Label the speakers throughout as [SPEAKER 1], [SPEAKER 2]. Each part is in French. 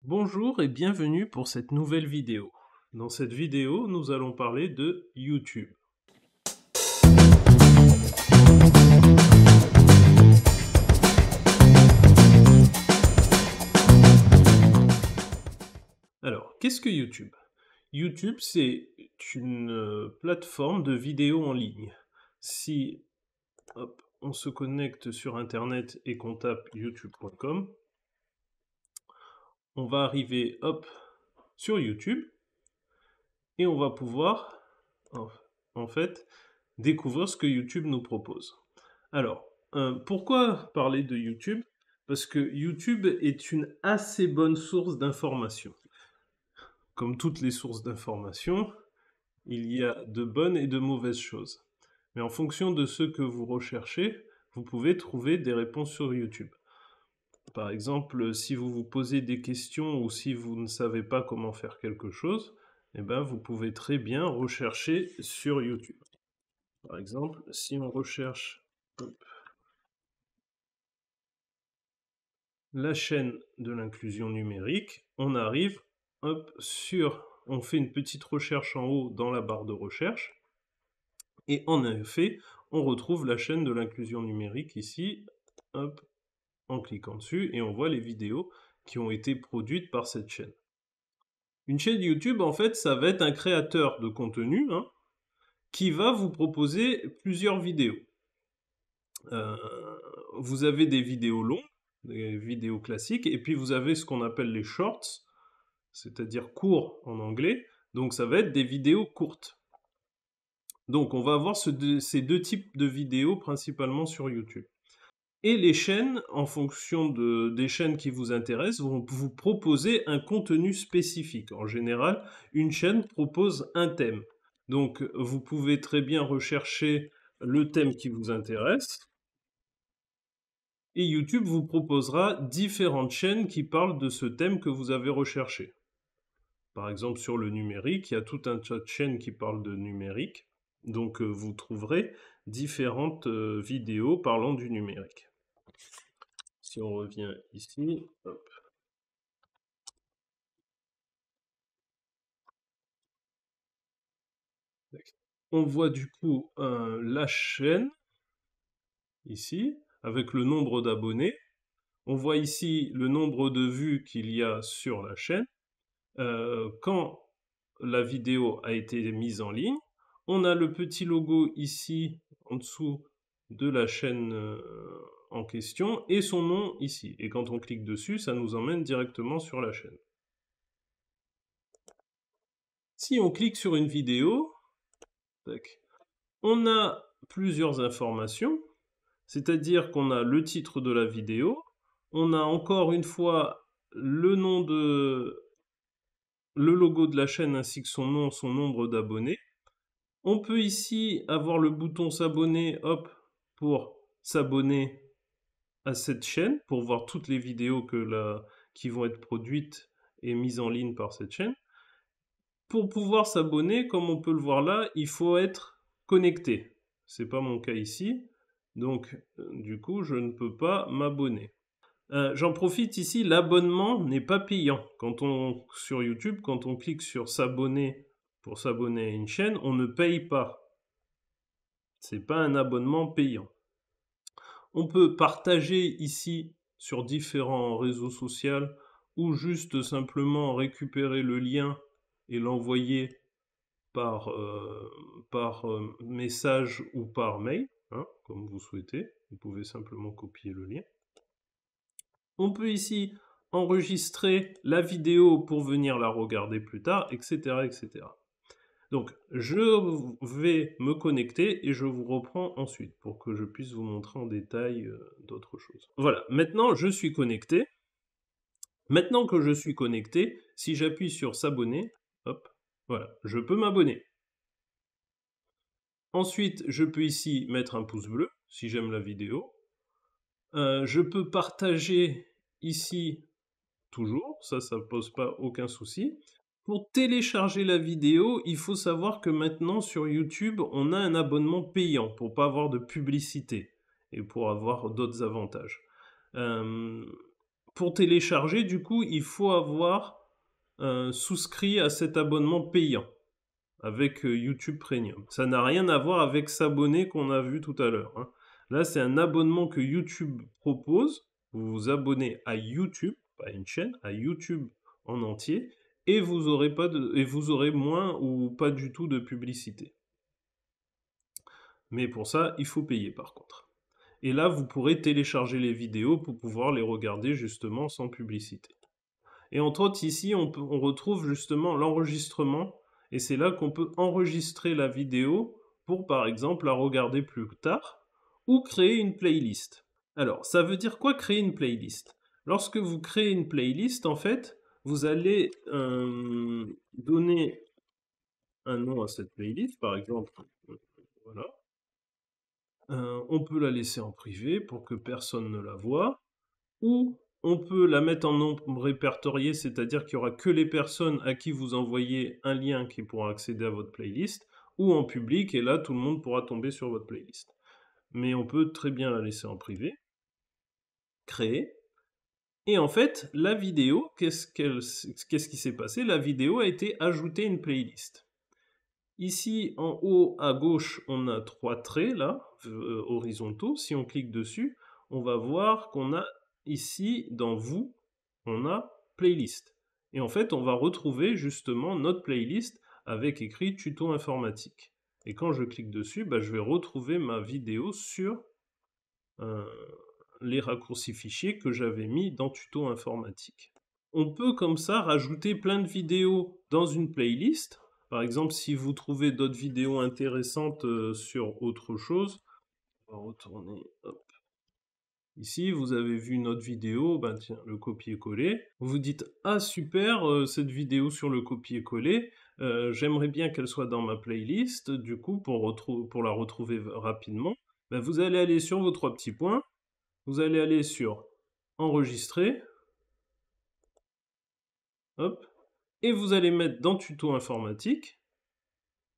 [SPEAKER 1] Bonjour et bienvenue pour cette nouvelle vidéo. Dans cette vidéo, nous allons parler de YouTube. Alors, qu'est-ce que YouTube? YouTube, c'est une plateforme de vidéos en ligne. Si on se connecte sur Internet et qu'on tape youtube.com, on va arriver sur YouTube et on va pouvoir en fait découvrir ce que YouTube nous propose. Alors, pourquoi parler de YouTube? Parce que YouTube est une assez bonne source d'information. Comme toutes les sources d'information, il y a de bonnes et de mauvaises choses. Mais en fonction de ce que vous recherchez, vous pouvez trouver des réponses sur YouTube. Par exemple, si vous vous posez des questions ou si vous ne savez pas comment faire quelque chose, eh ben, vous pouvez très bien rechercher sur YouTube. Par exemple, si on recherche la chaîne de l'inclusion numérique, on arrive on fait une petite recherche en haut dans la barre de recherche, et en effet, on retrouve la chaîne de l'inclusion numérique ici, en cliquant dessus, et on voit les vidéos qui ont été produites par cette chaîne. Une chaîne YouTube, en fait, ça va être un créateur de contenu qui va vous proposer plusieurs vidéos. Vous avez des vidéos longues, des vidéos classiques, et puis vous avez ce qu'on appelle les shorts, c'est-à-dire courts en anglais, donc ça va être des vidéos courtes. Donc on va avoir ces deux types de vidéos principalement sur YouTube. Et les chaînes, en fonction des chaînes qui vous intéressent, vont vous proposer un contenu spécifique. En général, une chaîne propose un thème. Donc vous pouvez très bien rechercher le thème qui vous intéresse, et YouTube vous proposera différentes chaînes qui parlent de ce thème que vous avez recherché. Par exemple, sur le numérique, il y a tout un tas de chaînes qui parlent de numérique, donc vous trouverez différentes vidéos parlant du numérique. Si on revient ici, on voit du coup la chaîne, ici, avec le nombre d'abonnés. On voit ici le nombre de vues qu'il y a sur la chaîne. Quand la vidéo a été mise en ligne, on a le petit logo ici, en dessous de la chaîne en question, et son nom ici. Et quand on clique dessus, ça nous emmène directement sur la chaîne. Si on clique sur une vidéo, on a plusieurs informations, c'est-à-dire qu'on a le titre de la vidéo, on a encore une fois le logo de la chaîne ainsi que son nom, son nombre d'abonnés. On peut ici avoir le bouton s'abonner, pour s'abonner à cette chaîne, pour voir toutes les vidéos qui vont être produites et mises en ligne par cette chaîne. Pour pouvoir s'abonner, comme on peut le voir là, il faut être connecté. Ce n'est pas mon cas ici, donc du coup, je ne peux pas m'abonner. J'en profite ici, l'abonnement n'est pas payant. Sur YouTube, quand on clique sur s'abonner pour s'abonner à une chaîne, on ne paye pas. C'est pas un abonnement payant. On peut partager ici sur différents réseaux sociaux ou juste simplement récupérer le lien et l'envoyer par message ou par mail, comme vous souhaitez. Vous pouvez simplement copier le lien. On peut ici enregistrer la vidéo pour venir la regarder plus tard, etc., etc. Donc, je vais me connecter et je vous reprends ensuite pour que je puisse vous montrer en détail d'autres choses. Voilà, maintenant je suis connecté. Maintenant que je suis connecté, si j'appuie sur s'abonner, voilà, je peux m'abonner. Ensuite, je peux ici mettre un pouce bleu si j'aime la vidéo. Je peux partager ici toujours, ça ne pose pas aucun souci. Pour télécharger la vidéo, il faut savoir que maintenant sur YouTube, on a un abonnement payant pour ne pas avoir de publicité et pour avoir d'autres avantages. pour télécharger, du coup, il faut avoir souscrit à cet abonnement payant avec YouTube Premium. Ça n'a rien à voir avec s'abonner qu'on a vu tout à l'heure, hein. Là, c'est un abonnement que YouTube propose. Vous vous abonnez à YouTube, pas une chaîne, à YouTube en entier, et vous aurez moins ou pas du tout de publicité. Mais pour ça, il faut payer par contre. Et là, vous pourrez télécharger les vidéos pour pouvoir les regarder justement sans publicité. Et entre autres, ici, on retrouve justement l'enregistrement, et c'est là qu'on peut enregistrer la vidéo pour, par exemple, la regarder plus tard, ou créer une playlist. Alors, ça veut dire quoi créer une playlist? Lorsque vous créez une playlist, en fait, vous allez donner un nom à cette playlist, par exemple, voilà. On peut la laisser en privé pour que personne ne la voie, ou on peut la mettre en nombre répertorié, c'est-à-dire qu'il n'y aura que les personnes à qui vous envoyez un lien qui pourront accéder à votre playlist, ou en public, et là tout le monde pourra tomber sur votre playlist. Mais on peut très bien la laisser en privé, créer, et en fait, la vidéo, qu'est-ce qui s'est passé? La vidéo a été ajoutée à une playlist. Ici, en haut à gauche, on a 3 traits, là, horizontaux. Si on clique dessus, on va voir qu'on a ici, dans Vous, on a Playlist. Et en fait, on va retrouver justement notre playlist avec écrit Tuto informatique. Et quand je clique dessus, bah, je vais retrouver ma vidéo sur les raccourcis fichiers que j'avais mis dans Tuto informatique. On peut comme ça rajouter plein de vidéos dans une playlist. Par exemple, si vous trouvez d'autres vidéos intéressantes sur autre chose, on va retourner, hop. Ici, vous avez vu une autre vidéo, ben tiens, le copier-coller. Vous vous dites, ah super, cette vidéo sur le copier-coller, j'aimerais bien qu'elle soit dans ma playlist, du coup, pour la retrouver rapidement, ben, vous allez aller sur vos 3 petits points, vous allez aller sur enregistrer, hop, et vous allez mettre dans tuto informatique,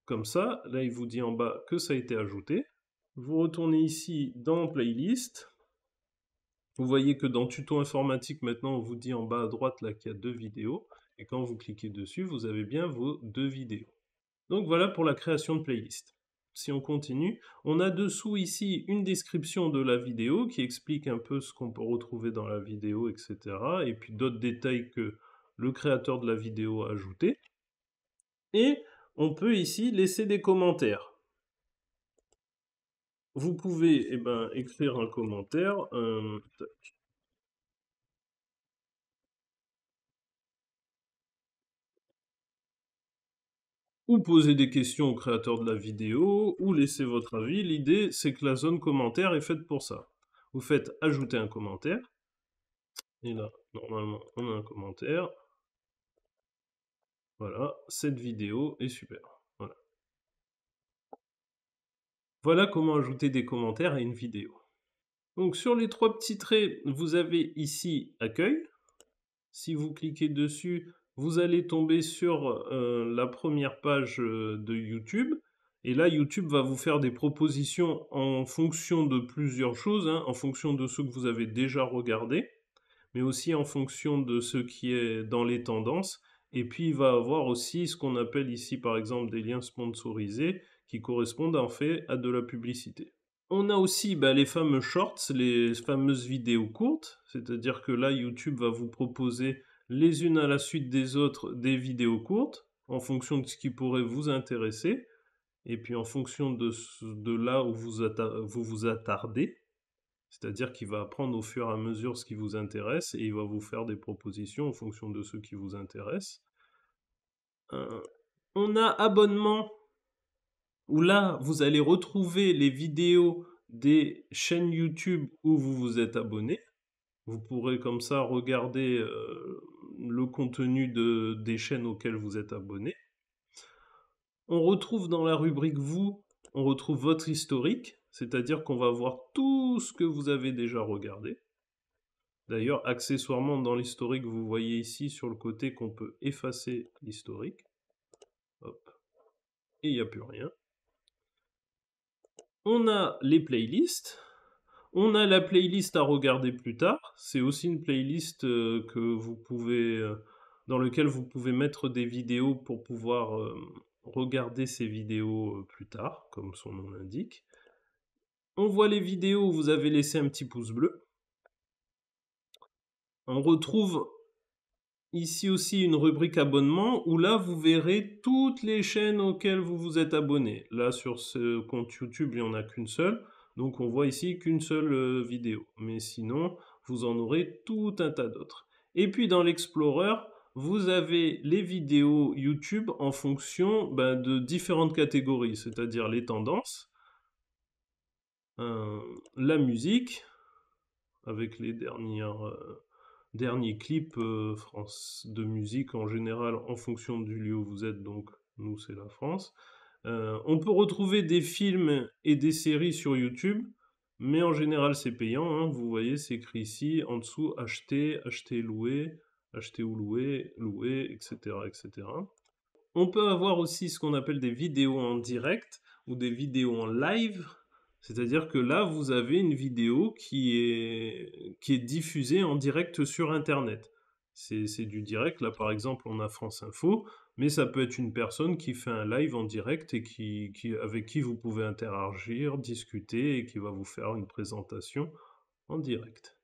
[SPEAKER 1] comme ça, là il vous dit en bas que ça a été ajouté. Vous retournez ici dans playlist, vous voyez que dans tuto informatique maintenant on vous dit en bas à droite là qu'il y a 2 vidéos, et quand vous cliquez dessus vous avez bien vos 2 vidéos. Donc voilà pour la création de playlist. Si on continue, on a dessous ici une description de la vidéo qui explique un peu ce qu'on peut retrouver dans la vidéo, etc. Et puis d'autres détails que le créateur de la vidéo a ajoutés. Et on peut ici laisser des commentaires. Vous pouvez écrire un commentaire. Ou poser des questions au créateur de la vidéo, ou laisser votre avis. L'idée, c'est que la zone commentaire est faite pour ça. Vous faites ajouter un commentaire. Et là, normalement, on a un commentaire. Voilà, cette vidéo est super. Voilà. Voilà comment ajouter des commentaires à une vidéo. Donc sur les 3 petits traits, vous avez ici Accueil. Si vous cliquez dessus, vous allez tomber sur la première page de YouTube. Et là, YouTube va vous faire des propositions en fonction de plusieurs choses, hein, en fonction de ce que vous avez déjà regardé, mais aussi en fonction de ce qui est dans les tendances. Et puis, il va avoir aussi ce qu'on appelle ici, par exemple, des liens sponsorisés qui correspondent en fait à de la publicité. On a aussi les fameux shorts, les fameuses vidéos courtes, c'est-à-dire que là, YouTube va vous proposer les unes à la suite des autres des vidéos courtes, en fonction de ce qui pourrait vous intéresser, et puis en fonction de là où vous vous attardez, c'est-à-dire qu'il va apprendre au fur et à mesure ce qui vous intéresse, et il va vous faire des propositions en fonction de ce qui vous intéresse. On a abonnement, où là, vous allez retrouver les vidéos des chaînes YouTube où vous vous êtes abonné. Vous pourrez comme ça regarder le contenu des chaînes auxquelles vous êtes abonné. On retrouve dans la rubrique Vous, on retrouve votre historique, c'est-à-dire qu'on va voir tout ce que vous avez déjà regardé. D'ailleurs, accessoirement, dans l'historique, vous voyez ici sur le côté qu'on peut effacer l'historique. Hop. Et il n'y a plus rien. On a les playlists. On a la playlist à regarder plus tard. C'est aussi une playlist que vous pouvez, dans laquelle vous pouvez mettre des vidéos pour pouvoir regarder ces vidéos plus tard, comme son nom l'indique. On voit les vidéos où vous avez laissé un petit pouce bleu. On retrouve ici aussi une rubrique abonnement où là vous verrez toutes les chaînes auxquelles vous vous êtes abonné. Là sur ce compte YouTube il n'y en a qu'une seule, donc on voit ici qu'une seule vidéo. Mais sinon vous en aurez tout un tas d'autres. Et puis dans l'Explorer, vous avez les vidéos YouTube en fonction de différentes catégories, c'est-à-dire les tendances, la musique, avec les derniers clips de musique en général en fonction du lieu où vous êtes, donc nous c'est la France. On peut retrouver des films et des séries sur YouTube, mais en général c'est payant, hein. Vous voyez, c'est écrit ici, en dessous, acheter, acheter, louer, acheter ou louer, louer, etc., etc. On peut avoir aussi ce qu'on appelle des vidéos en direct ou des vidéos en live. C'est-à-dire que là, vous avez une vidéo qui est diffusée en direct sur Internet. C'est du direct. Là, par exemple, on a France Info, mais ça peut être une personne qui fait un live en direct et avec qui vous pouvez interagir, discuter et qui va vous faire une présentation en direct.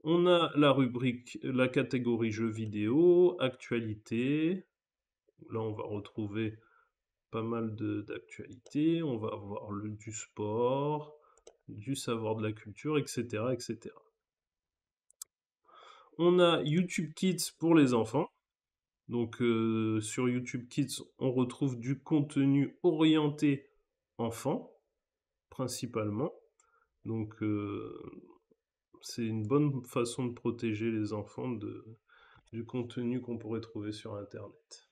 [SPEAKER 1] On a la catégorie jeux vidéo, actualité. Là, on va retrouver pas mal d'actualités. On va avoir du sport, du savoir de la culture, etc., etc. On a YouTube Kids pour les enfants. Donc sur YouTube Kids, on retrouve du contenu orienté enfant, principalement. Donc c'est une bonne façon de protéger les enfants du contenu qu'on pourrait trouver sur Internet.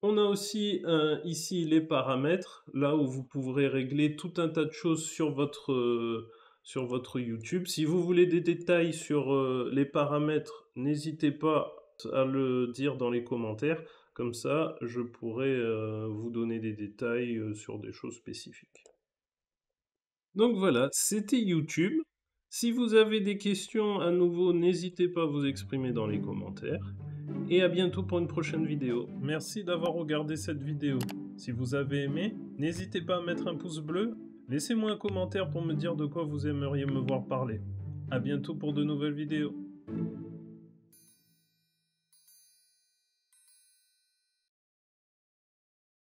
[SPEAKER 1] On a aussi ici les paramètres, là où vous pourrez régler tout un tas de choses sur votre YouTube. Si vous voulez des détails sur les paramètres, n'hésitez pas à le dire dans les commentaires. Comme ça, je pourrai vous donner des détails sur des choses spécifiques. Donc voilà, c'était YouTube. Si vous avez des questions à nouveau, n'hésitez pas à vous exprimer dans les commentaires. Et à bientôt pour une prochaine vidéo. Merci d'avoir regardé cette vidéo. Si vous avez aimé, n'hésitez pas à mettre un pouce bleu. Laissez-moi un commentaire pour me dire de quoi vous aimeriez me voir parler. À bientôt pour de nouvelles vidéos.